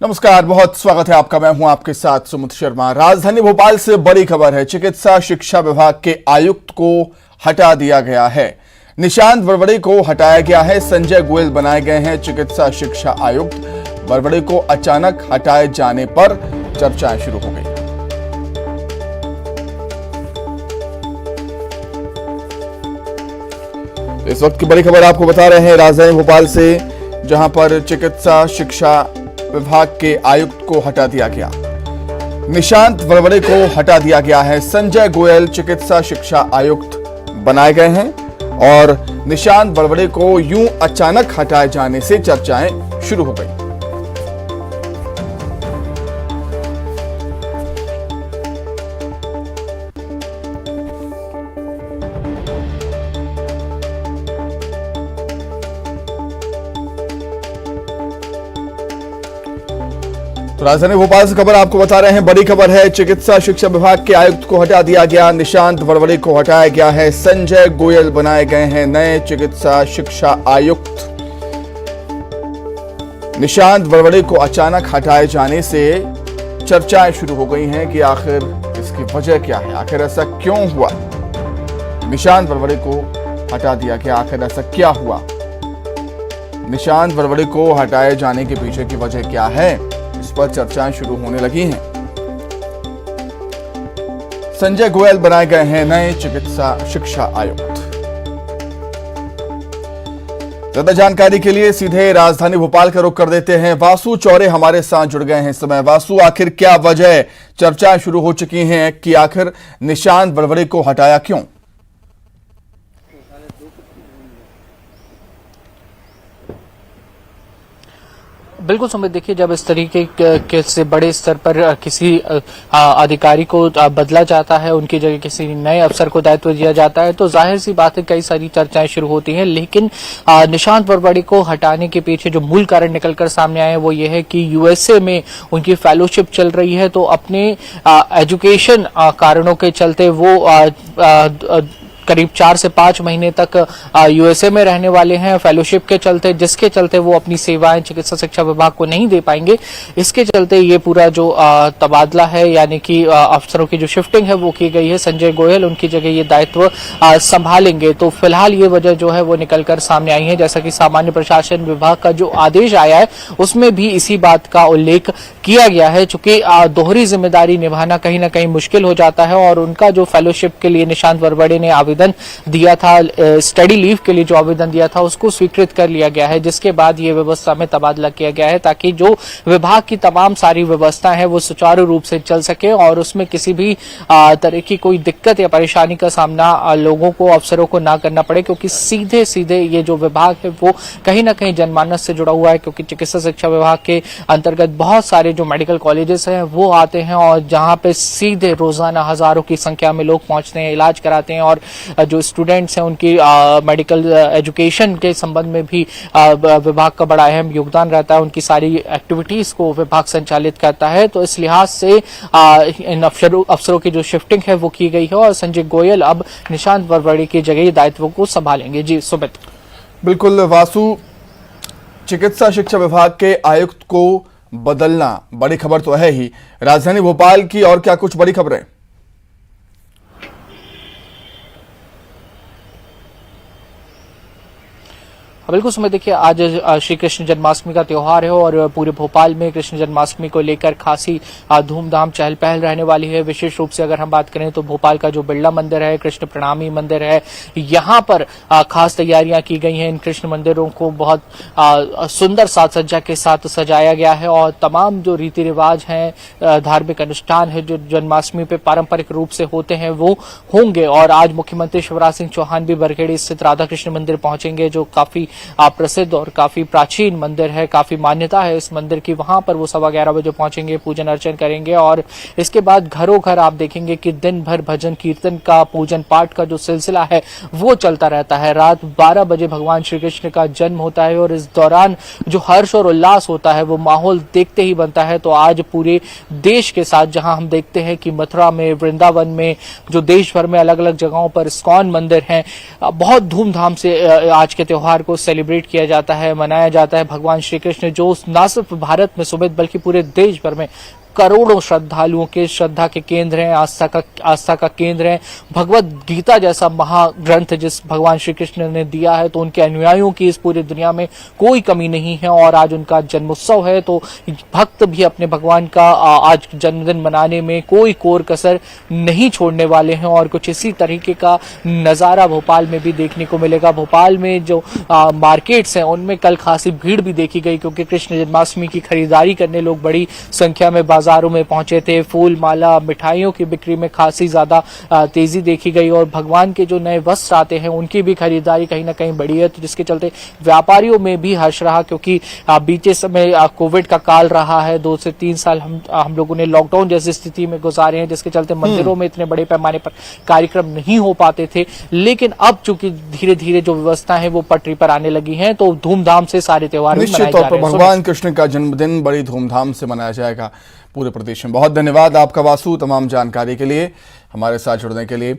नमस्कार, बहुत स्वागत है आपका। मैं हूं आपके साथ सुमित शर्मा। राजधानी भोपाल से बड़ी खबर है। चिकित्सा शिक्षा विभाग के आयुक्त को हटा दिया गया है। निशांत वरवड़े को हटाया गया है। संजय गोयल बनाए गए हैं चिकित्सा शिक्षा आयुक्त। वरवड़े को अचानक हटाए जाने पर चर्चाएं शुरू हो गई। इस वक्त की बड़ी खबर आपको बता रहे हैं राजधानी भोपाल से, जहां पर चिकित्सा शिक्षा विभाग के आयुक्त को हटा दिया गया। निशांत वरवड़े को हटा दिया गया है। संजय गोयल चिकित्सा शिक्षा आयुक्त बनाए गए हैं और निशांत वरवड़े को यूं अचानक हटाए जाने से चर्चाएं शुरू हो गई। राजधानी भोपाल से खबर आपको बता रहे हैं। बड़ी खबर है, चिकित्सा शिक्षा विभाग के आयुक्त को हटा दिया गया। निशांत वरवड़े को हटाया गया है। संजय गोयल बनाए गए हैं नए चिकित्सा शिक्षा आयुक्त। निशांत वरवड़े को अचानक हटाए जाने से चर्चाएं शुरू हो गई हैं कि आखिर इसकी वजह क्या है, आखिर ऐसा क्यों हुआ। निशांत वरवड़े को हटा दिया गया, आखिर ऐसा क्या हुआ। निशांत वरवड़े को हटाए जाने के पीछे की वजह क्या है, इस पर चर्चाएं शुरू होने लगी हैं। संजय गोयल बनाए गए हैं नए चिकित्सा शिक्षा आयुक्त। ज्यादा जानकारी के लिए सीधे राजधानी भोपाल का रुख कर देते हैं। वासु चौरे हमारे साथ जुड़ गए हैं इस समय। वासु, आखिर क्या वजह, चर्चाएं शुरू हो चुकी हैं कि आखिर निशांत वरवड़े को हटाया क्यों? बिल्कुल सुमित, देखिए, जब इस तरीके के से बड़े स्तर पर किसी अधिकारी को बदला जाता है, उनकी जगह किसी नए अफसर को दायित्व दिया जाता है, तो जाहिर सी बात है कई सारी चर्चाएं शुरू होती हैं। लेकिन निशांत वरवड़े को हटाने के पीछे जो मूल कारण निकलकर सामने आए वो ये है कि यूएसए में उनकी फेलोशिप चल रही है, तो अपने एजुकेशन कारणों के चलते वो करीब 4 से 5 महीने तक यूएसए में रहने वाले हैं फेलोशिप के चलते, जिसके चलते वो अपनी सेवाएं चिकित्सा शिक्षा विभाग को नहीं दे पाएंगे। इसके चलते ये पूरा जो तबादला है, यानी कि अफसरों की जो शिफ्टिंग है वो की गई है। संजय गोयल उनकी जगह ये दायित्व संभालेंगे। तो फिलहाल ये वजह जो है वो निकलकर सामने आई है। जैसा कि सामान्य प्रशासन विभाग का जो आदेश आया है उसमें भी इसी बात का उल्लेख किया गया है। चूंकि दोहरी जिम्मेदारी निभाना कहीं ना कहीं मुश्किल हो जाता है और उनका जो फेलोशिप के लिए निशांत वरवड़े ने आवेदन दिया था, स्टडी लीव के लिए जो आवेदन दिया था उसको स्वीकृत कर लिया गया है, जिसके बाद ये व्यवस्था में तबादला किया गया है ताकि जो विभाग की तमाम सारी व्यवस्था है वो सुचारू रूप से चल सके और उसमें किसी भी तरह की कोई दिक्कत या परेशानी का सामना लोगों को, अफसरों को ना करना पड़े। क्योंकि सीधे सीधे ये जो विभाग है वो कहीं ना कहीं जनमानस से जुड़ा हुआ है, क्योंकि चिकित्सा शिक्षा विभाग के अंतर्गत बहुत सारे जो मेडिकल कॉलेजेस हैं वो आते हैं और जहां पे सीधे रोजाना हजारों की संख्या में लोग पहुंचते हैं, इलाज कराते हैं और जो स्टूडेंट्स हैं उनकी मेडिकल एजुकेशन के संबंध में भी विभाग का बड़ा अहम योगदान रहता है। उनकी सारी एक्टिविटीज को विभाग संचालित करता है। तो इस लिहाज से इन अफसरों की जो शिफ्टिंग है वो की गई है और संजय गोयल अब निशांत वरवड़े की जगह दायित्व को संभालेंगे। जी सुमित। बिल्कुल वासु, चिकित्सा शिक्षा विभाग के आयुक्त को बदलना बड़ी खबर तो है ही। राजधानी भोपाल की और क्या कुछ बड़ी खबरें? बिल्कुल सुमित, देखिए, आज श्री कृष्ण जन्माष्टमी का त्योहार है और पूरे भोपाल में कृष्ण जन्माष्टमी को लेकर खासी धूमधाम चहल पहल रहने वाली है। विशेष रूप से अगर हम बात करें तो भोपाल का जो बिरला मंदिर है, कृष्ण प्रणामी मंदिर है, यहाँ पर खास तैयारियां की गई हैं। इन कृष्ण मंदिरों को बहुत सुंदर साज सज्जा के साथ सजाया गया है और तमाम जो रीति रिवाज हैं, धार्मिक अनुष्ठान है जो जन्माष्टमी पे पारंपरिक रूप से होते हैं वो होंगे। और आज मुख्यमंत्री शिवराज सिंह चौहान भी बरखेड़ी स्थित राधा कृष्ण मंदिर पहुंचेंगे, जो काफी प्रसिद्ध और काफी प्राचीन मंदिर है, काफी मान्यता है इस मंदिर की। वहां पर वो 11:15 बजे पहुंचेंगे, पूजन अर्चन करेंगे और इसके बाद घरों घर आप देखेंगे कि दिन भर भजन कीर्तन का, पूजन पाठ का जो सिलसिला है वो चलता रहता है। रात 12 बजे भगवान श्री कृष्ण का जन्म होता है और इस दौरान जो हर्ष और उल्लास होता है वो माहौल देखते ही बनता है। तो आज पूरे देश के साथ जहां हम देखते हैं कि मथुरा में, वृंदावन में, जो देश भर में अलग अलग जगहों पर इस्कॉन मंदिर हैं, बहुत धूमधाम से आज के त्योहार को सेलिब्रेट किया जाता है, मनाया जाता है। भगवान श्री कृष्ण जो न सिर्फ भारत में समेत बल्कि पूरे देश भर में करोड़ों श्रद्धालुओं के श्रद्धा के केंद्र हैं, आस्था का केंद्र है। भगवत गीता जैसा महाग्रंथ जिस भगवान श्री कृष्ण ने दिया है, तो उनके अनुयायियों की इस पूरी दुनिया में कोई कमी नहीं है। और आज उनका जन्मोत्सव है, तो भक्त भी अपने भगवान का आज जन्मदिन मनाने में कोई कोर कसर नहीं छोड़ने वाले हैं। और कुछ इसी तरीके का नजारा भोपाल में भी देखने को मिलेगा। भोपाल में जो मार्केट्स हैं उनमें कल खासी भीड़ भी देखी गई, क्योंकि कृष्ण जन्माष्टमी की खरीदारी करने लोग बड़ी संख्या में बाजारों में पहुंचे थे। फूल माला मिठाइयों की बिक्री में खासी ज्यादा तेजी देखी गई। और भगवान के जो नए वस्त्र आते हैं उनकी भी खरीदारी कहीं ना कहीं बढ़ी है, तो जिसके चलते व्यापारियों में भी हर्ष रहा, क्योंकि बीते समय कोविड का काल रहा है। 2 से 3 साल हम लोगों ने लॉकडाउन जैसी स्थिति में गुजारे हैं, जिसके चलते मंदिरों में इतने बड़े पैमाने पर कार्यक्रम नहीं हो पाते थे। लेकिन अब चूंकि धीरे धीरे जो व्यवस्था है वो पटरी पर आने लगी है, तो धूमधाम से सारे त्योहार भी मनाए जा रहे हैं। निश्चित तौर पर भगवान कृष्ण का जन्मदिन बड़ी धूमधाम से मनाया जाएगा पूरे प्रदेश में। बहुत धन्यवाद आपका वासु, तमाम जानकारी के लिए, हमारे साथ जुड़ने के लिए।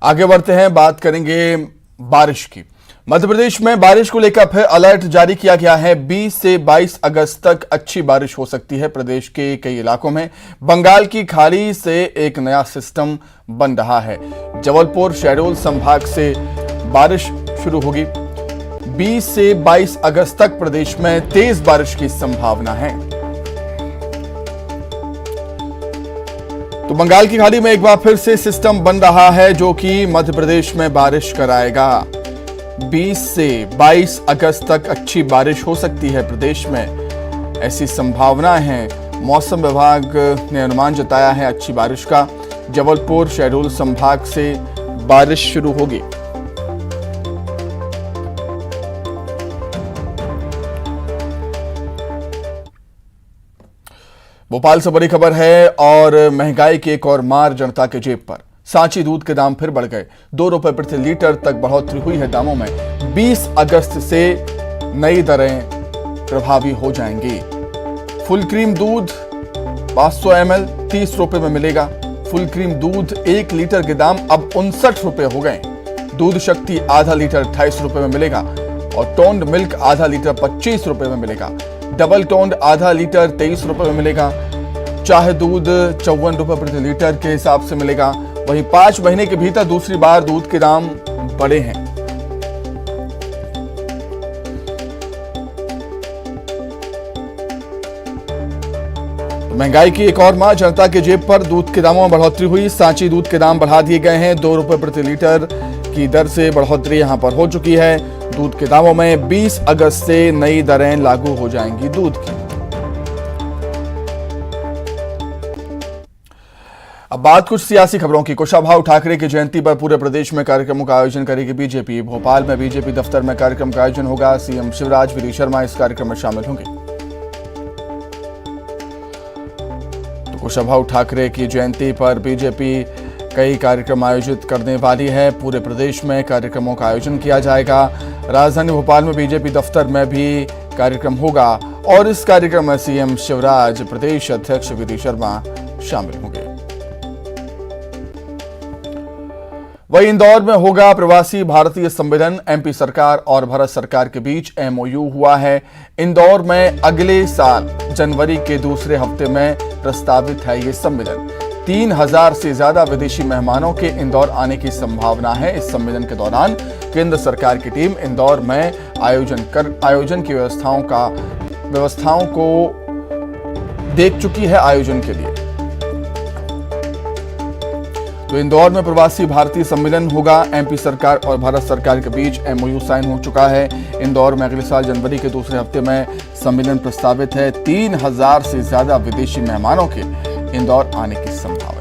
आगे बढ़ते हैं, बात करेंगे बारिश की। मध्य प्रदेश में बारिश को लेकर फिर अलर्ट जारी किया गया है। 20 से 22 अगस्त तक अच्छी बारिश हो सकती है प्रदेश के कई इलाकों में। बंगाल की खाड़ी से एक नया सिस्टम बन रहा है। जबलपुर शहडोल संभाग से बारिश शुरू होगी। 20 से 22 अगस्त तक प्रदेश में तेज बारिश की संभावना है। तो बंगाल की खाड़ी में एक बार फिर से सिस्टम बन रहा है जो कि मध्य प्रदेश में बारिश कराएगा। 20 से 22 अगस्त तक अच्छी बारिश हो सकती है प्रदेश में, ऐसी संभावना है। मौसम विभाग ने अनुमान जताया है अच्छी बारिश का। जबलपुर शहडोल संभाग से बारिश शुरू होगी। भोपाल से बड़ी खबर है और महंगाई की एक और मार जनता के जेब पर। सांची दूध के दाम फिर बढ़ गए। 2 रुपए प्रति लीटर तक बढ़ोतरी हुई है दामों में। 20 अगस्त से नई दरें प्रभावी हो जाएंगी। फुल क्रीम दूध 500 ml 30 रुपए में मिलेगा। फुल क्रीम दूध 1 लीटर के दाम अब 59 रुपए हो गए। दूध शक्ति आधा लीटर 28 रुपए में मिलेगा और टोन्ड मिल्क आधा लीटर 25 रुपए में मिलेगा। डबल टोन्ड आधा लीटर 23 रुपए में मिलेगा। चाहे दूध 54 रुपए प्रति लीटर के हिसाब से मिलेगा। वहीं 5 महीने के भीतर दूसरी बार दूध के दाम बढ़े हैं। तो महंगाई की एक और मार जनता के जेब पर। दूध के दामों में बढ़ोतरी हुई। सांची दूध के दाम बढ़ा दिए गए हैं। 2 रुपए प्रति लीटर की दर से बढ़ोतरी यहां पर हो चुकी है। दूध के दामों में 20 अगस्त से नई दरें लागू हो जाएंगी दूध की। अब बात कुछ सियासी खबरों की। कुशाभाऊ ठाकरे की जयंती पर पूरे प्रदेश में कार्यक्रमों का आयोजन करेगी बीजेपी। भोपाल में बीजेपी दफ्तर में कार्यक्रम का आयोजन होगा। CM Shivraj V D Sharma इस कार्यक्रम में शामिल होंगे। तो कुशाभाऊ ठाकरे की जयंती पर बीजेपी कई कार्यक्रम आयोजित करने वाली है। पूरे प्रदेश में कार्यक्रमों का आयोजन किया जाएगा। राजधानी भोपाल में बीजेपी दफ्तर में भी कार्यक्रम होगा और इस कार्यक्रम में सीएम शिवराज, प्रदेश अध्यक्ष वी डी शर्मा शामिल होंगे। वहीं इंदौर में होगा प्रवासी भारतीय सम्मेलन। एमपी सरकार और भारत सरकार के बीच एमओयू हुआ है। इंदौर में अगले साल जनवरी के दूसरे हफ्ते में प्रस्तावित है ये सम्मेलन। 3000 से ज्यादा विदेशी मेहमानों के इंदौर आने की संभावना है। इस सम्मेलन के दौरान केंद्र सरकार की टीम इंदौर में आयोजन की व्यवस्थाओं को देख चुकी है आयोजन के लिए। तो इंदौर में प्रवासी भारतीय सम्मेलन होगा। एमपी सरकार और भारत सरकार के बीच एमओयू साइन हो चुका है। इंदौर में अगले साल जनवरी के दूसरे हफ्ते में सम्मेलन प्रस्तावित है। 3000 से ज्यादा विदेशी मेहमानों के इंदौर आने की संभावना।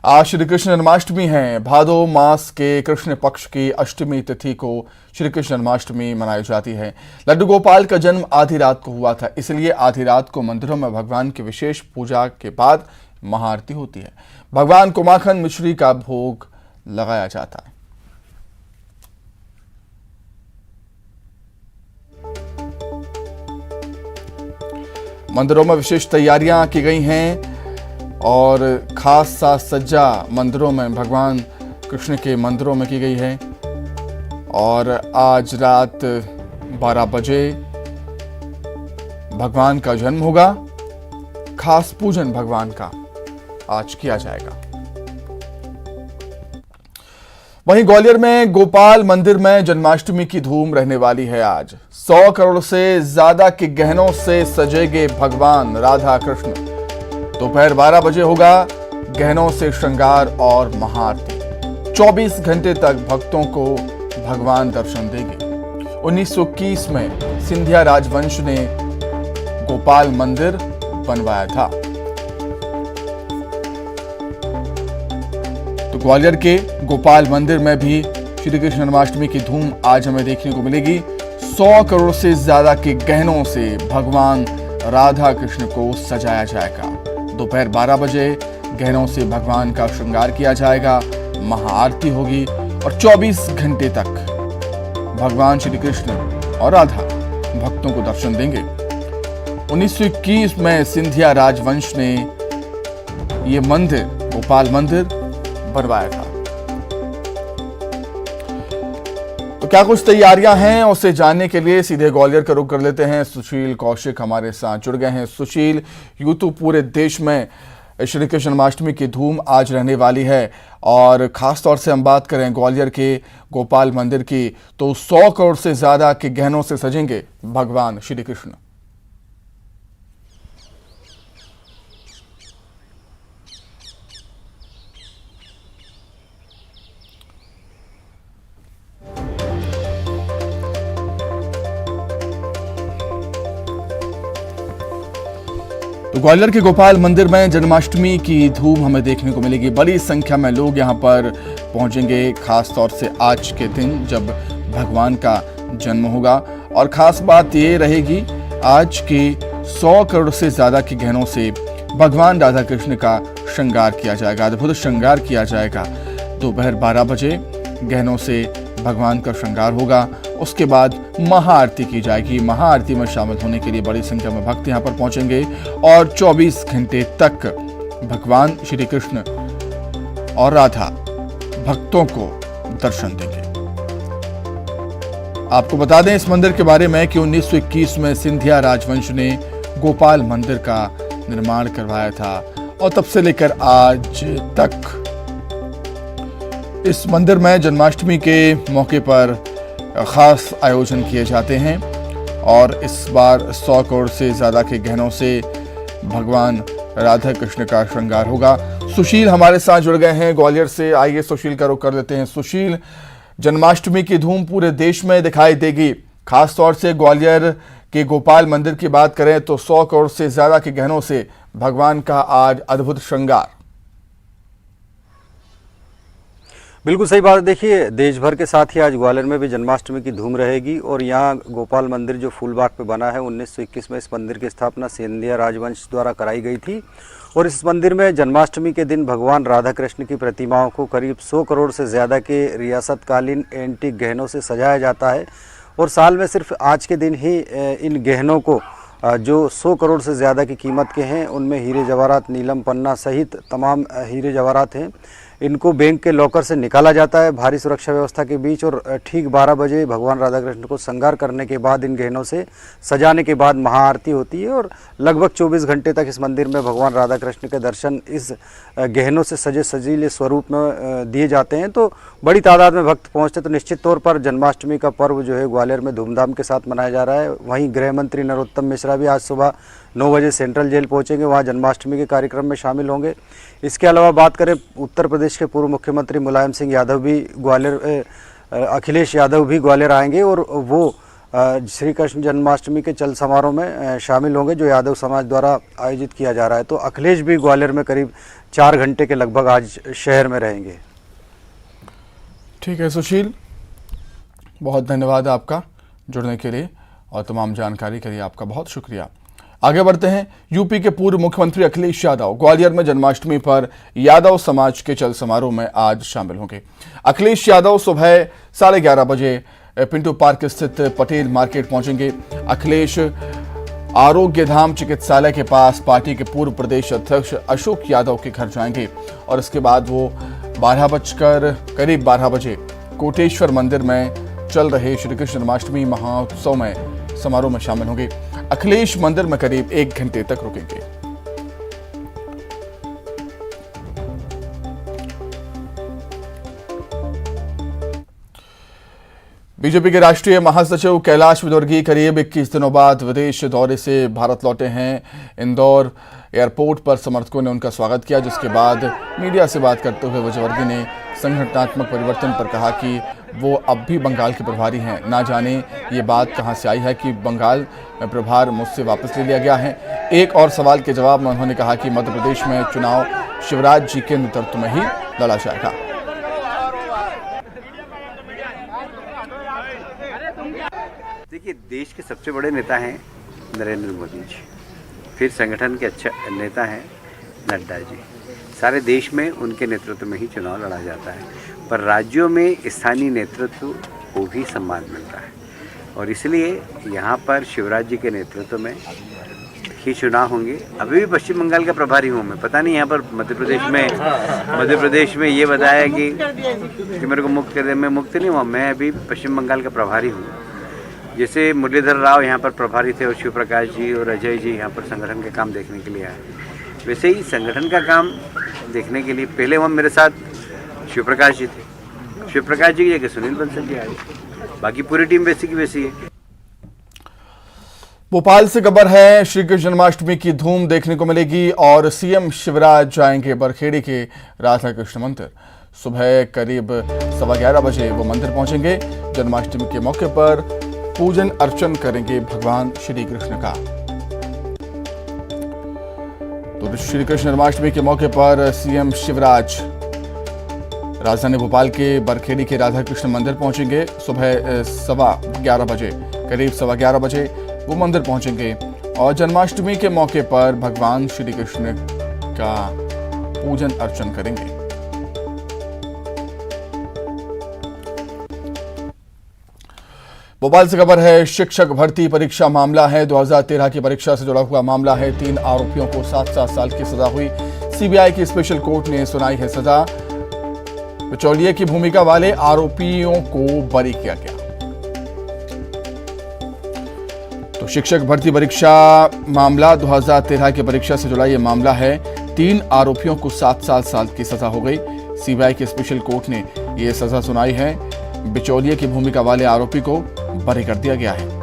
आज श्री कृष्ण जन्माष्टमी है। भादो मास के कृष्ण पक्ष की अष्टमी तिथि को श्री कृष्ण जन्माष्टमी मनाई जाती है। लड्डू गोपाल का जन्म आधी रात को हुआ था, इसलिए आधी रात को मंदिरों में भगवान की विशेष पूजा के बाद महाआरती होती है। भगवान को माखन मिश्री का भोग लगाया जाता है। मंदिरों में विशेष तैयारियां की गई हैं। और खास साज सज्जा मंदिरों में, भगवान कृष्ण के मंदिरों में की गई है। और आज रात 12 बजे भगवान का जन्म होगा। खास पूजन भगवान का आज किया जाएगा। वहीं ग्वालियर में गोपाल मंदिर में जन्माष्टमी की धूम रहने वाली है। आज 100 करोड़ से ज्यादा के गहनों से सजेंगे भगवान राधा कृष्ण। दोपहर 12 बजे होगा गहनों से श्रृंगार और महाआरती। 24 घंटे तक भक्तों को भगवान दर्शन देंगे। 1921 में सिंधिया राजवंश ने गोपाल मंदिर बनवाया था। तो ग्वालियर के गोपाल मंदिर में भी श्री कृष्ण जन्माष्टमी की धूम आज हमें देखने को मिलेगी। 100 करोड़ से ज्यादा के गहनों से भगवान राधा कृष्ण को सजाया जाएगा। दोपहर 12 बजे गहनों से भगवान का श्रृंगार किया जाएगा, महाआरती होगी और 24 घंटे तक भगवान श्री कृष्ण और राधा भक्तों को दर्शन देंगे। 1921 में सिंधिया राजवंश ने यह मंदिर, गोपाल मंदिर बनवाया था। तो क्या कुछ तैयारियां हैं, उसे जानने के लिए सीधे ग्वालियर का रुख कर लेते हैं। सुशील कौशिक हमारे साथ जुड़ गए हैं। सुशील, यूं तो पूरे देश में श्री कृष्ण जन्माष्टमी की धूम आज रहने वाली है और खास तौर से हम बात करें ग्वालियर के गोपाल मंदिर की, तो 100 करोड़ से ज्यादा के गहनों से सजेंगे भगवान श्री कृष्ण। तो ग्वालियर के गोपाल मंदिर में जन्माष्टमी की धूम हमें देखने को मिलेगी। बड़ी संख्या में लोग यहां पर पहुंचेंगे, खास तौर से आज के दिन जब भगवान का जन्म होगा। और खास बात ये रहेगी, आज के 100 करोड़ से ज्यादा के गहनों से भगवान राधा कृष्ण का श्रृंगार किया जाएगा, अद्भुत श्रृंगार किया जाएगा। दोपहर 12 बजे गहनों से भगवान का श्रृंगार होगा। उसके बाद महाआरती की जाएगी। महाआरती में शामिल होने के लिए बड़ी संख्या में भक्त यहां पर पहुंचेंगे और 24 घंटे तक भगवान श्री कृष्ण और राधा भक्तों को दर्शन देंगे। आपको बता दें इस मंदिर के बारे में कि 1921 में सिंधिया राजवंश ने गोपाल मंदिर का निर्माण करवाया था और तब से लेकर आज तक इस मंदिर में जन्माष्टमी के मौके पर खास आयोजन किए जाते हैं। और इस बार 100 करोड़ से ज्यादा के गहनों से भगवान राधा कृष्ण का श्रृंगार होगा। सुशील हमारे साथ जुड़ गए हैं ग्वालियर से। आइए सुशील का रुख कर देते हैं। सुशील, जन्माष्टमी की धूम पूरे देश में दिखाई देगी। खास तौर से ग्वालियर के गोपाल मंदिर की बात करें तो 100 करोड़ से ज्यादा के गहनों से भगवान का आज अद्भुत श्रृंगार। बिल्कुल सही बात। देखिए, देश भर के साथ ही आज ग्वालियर में भी जन्माष्टमी की धूम रहेगी। और यहाँ गोपाल मंदिर जो फूलबाग पे बना है, 1921 में इस मंदिर की स्थापना सिंधिया राजवंश द्वारा कराई गई थी। और इस मंदिर में जन्माष्टमी के दिन भगवान राधा कृष्ण की प्रतिमाओं को करीब 100 करोड़ से ज़्यादा के रियासतकालीन एंटीक गहनों से सजाया जाता है। और साल में सिर्फ आज के दिन ही इन गहनों को जो 100 करोड़ से ज़्यादा की कीमत के हैं, उनमें हीरे जवाहरात, नीलम पन्ना सहित तमाम हीरे जवाहरात हैं, इनको बैंक के लॉकर से निकाला जाता है भारी सुरक्षा व्यवस्था के बीच। और ठीक 12 बजे भगवान राधा कृष्ण को श्रृंगार करने के बाद, इन गहनों से सजाने के बाद महाआरती होती है। और लगभग 24 घंटे तक इस मंदिर में भगवान राधा कृष्ण के दर्शन इस गहनों से सजे सजीले स्वरूप में दिए जाते हैं। तो बड़ी तादाद में भक्त पहुँचते। तो निश्चित तौर पर जन्माष्टमी का पर्व जो है ग्वालियर में धूमधाम के साथ मनाया जा रहा है। वहीं गृह मंत्री नरोत्तम मिश्रा भी आज सुबह 9 बजे सेंट्रल जेल पहुंचेंगे, वहां जन्माष्टमी के कार्यक्रम में शामिल होंगे। इसके अलावा बात करें उत्तर प्रदेश के पूर्व मुख्यमंत्री मुलायम सिंह यादव भी ग्वालियर, अखिलेश यादव भी ग्वालियर आएंगे और वो श्री कृष्ण जन्माष्टमी के चल समारोह में शामिल होंगे जो यादव समाज द्वारा आयोजित किया जा रहा है। तो अखिलेश भी ग्वालियर में करीब 4 घंटे के लगभग आज शहर में रहेंगे। ठीक है सुशील, बहुत धन्यवाद आपका जुड़ने के लिए और तमाम जानकारी के लिए आपका बहुत शुक्रिया। आगे बढ़ते हैं। यूपी के पूर्व मुख्यमंत्री अखिलेश यादव ग्वालियर में जन्माष्टमी पर यादव समाज के चल समारोह में आज शामिल होंगे। अखिलेश यादव सुबह 11:30 बजे पिंटू पार्क स्थित पटेल मार्केट पहुंचेंगे। अखिलेश आरोग्य धाम चिकित्सालय के पास पार्टी के पूर्व प्रदेश अध्यक्ष अशोक यादव के घर जाएंगे और इसके बाद वो करीब 12 बजे कोटेश्वर मंदिर में चल रहे श्री कृष्ण जन्माष्टमी महोत्सव में समारोह में शामिल होंगे। अखिलेश मंदिर में करीब 1 घंटे तक रुकेंगे। बीजेपी के राष्ट्रीय महासचिव कैलाश विजयवर्गीय करीब 21 दिनों बाद विदेश दौरे से भारत लौटे हैं। इंदौर एयरपोर्ट पर समर्थकों ने उनका स्वागत किया, जिसके बाद मीडिया से बात करते हुए विजयवर्गीय ने संगठनात्मक परिवर्तन पर कहा कि वो अब भी बंगाल के प्रभारी हैं। ना जाने ये बात कहां से आई है कि बंगाल में प्रभार मुझसे वापस ले लिया गया है। एक और सवाल के जवाब में उन्होंने कहा कि मध्य प्रदेश में चुनाव शिवराज जी के नेतृत्व में ही लड़ा जाएगा। देखिए, देश के सबसे बड़े नेता हैं नरेंद्र मोदी जी, फिर संगठन के अच्छे नेता हैं नड्डा जी। सारे देश में उनके नेतृत्व में ही चुनाव लड़ा जाता है, पर राज्यों में स्थानीय नेतृत्व को भी सम्मान मिलता है और इसलिए यहाँ पर शिवराज जी के नेतृत्व में ही चुनाव होंगे। अभी भी पश्चिम बंगाल का प्रभारी हूँ मैं, पता नहीं यहाँ पर मध्य प्रदेश में ये बताया कि मेरे को मुक्त कर दे। मैं मुक्त नहीं हुआ, मैं अभी पश्चिम बंगाल का प्रभारी हूँ। जैसे मुरलीधर राव यहाँ पर प्रभारी थे और शिव प्रकाश जी और अजय जी यहाँ पर संगठन के काम देखने के लिए आए, वैसे ही संगठन का काम देखने के लिए पहले वहाँ मेरे साथ शिव प्रकाश जी थे। शिव प्रकाश जी की जगह सुनील बंसल जी आए, बाकी पूरी टीम वैसी की वैसी है। भोपाल से खबर है, श्री कृष्ण जन्माष्टमी की धूम देखने को मिलेगी और सीएम शिवराज जाएंगे बरखेड़ी के राधा कृष्ण मंदिर। सुबह करीब 11:15 बजे वो मंदिर पहुंचेंगे। जन्माष्टमी के मौके पर पूजन अर्चन करेंगे भगवान श्री कृष्ण का। तो श्री कृष्ण जन्माष्टमी के मौके पर सीएम शिवराज राजधानी भोपाल के बरखेड़ी के राधा कृष्ण मंदिर पहुंचेंगे। सुबह 11:15 बजे, करीब 11:15 बजे वो मंदिर पहुंचेंगे और जन्माष्टमी के मौके पर भगवान श्री कृष्ण का पूजन अर्चन करेंगे। भोपाल से खबर है, शिक्षक भर्ती परीक्षा मामला है। 2013 की परीक्षा से जुड़ा हुआ मामला है। 3 आरोपियों को 7-7 साल की सजा हुई। सीबीआई की स्पेशल कोर्ट ने सुनाई है सजा। बिचौलिए की भूमिका वाले आरोपियों को बरी किया गया। तो शिक्षक भर्ती परीक्षा मामला 2013 की परीक्षा से जुड़ा यह मामला है। 3 आरोपियों को 7 साल की सजा हो गई। सीबीआई की स्पेशल कोर्ट ने यह सजा सुनाई है। बिचौलिए की भूमिका वाले आरोपी को बरी कर दिया गया है।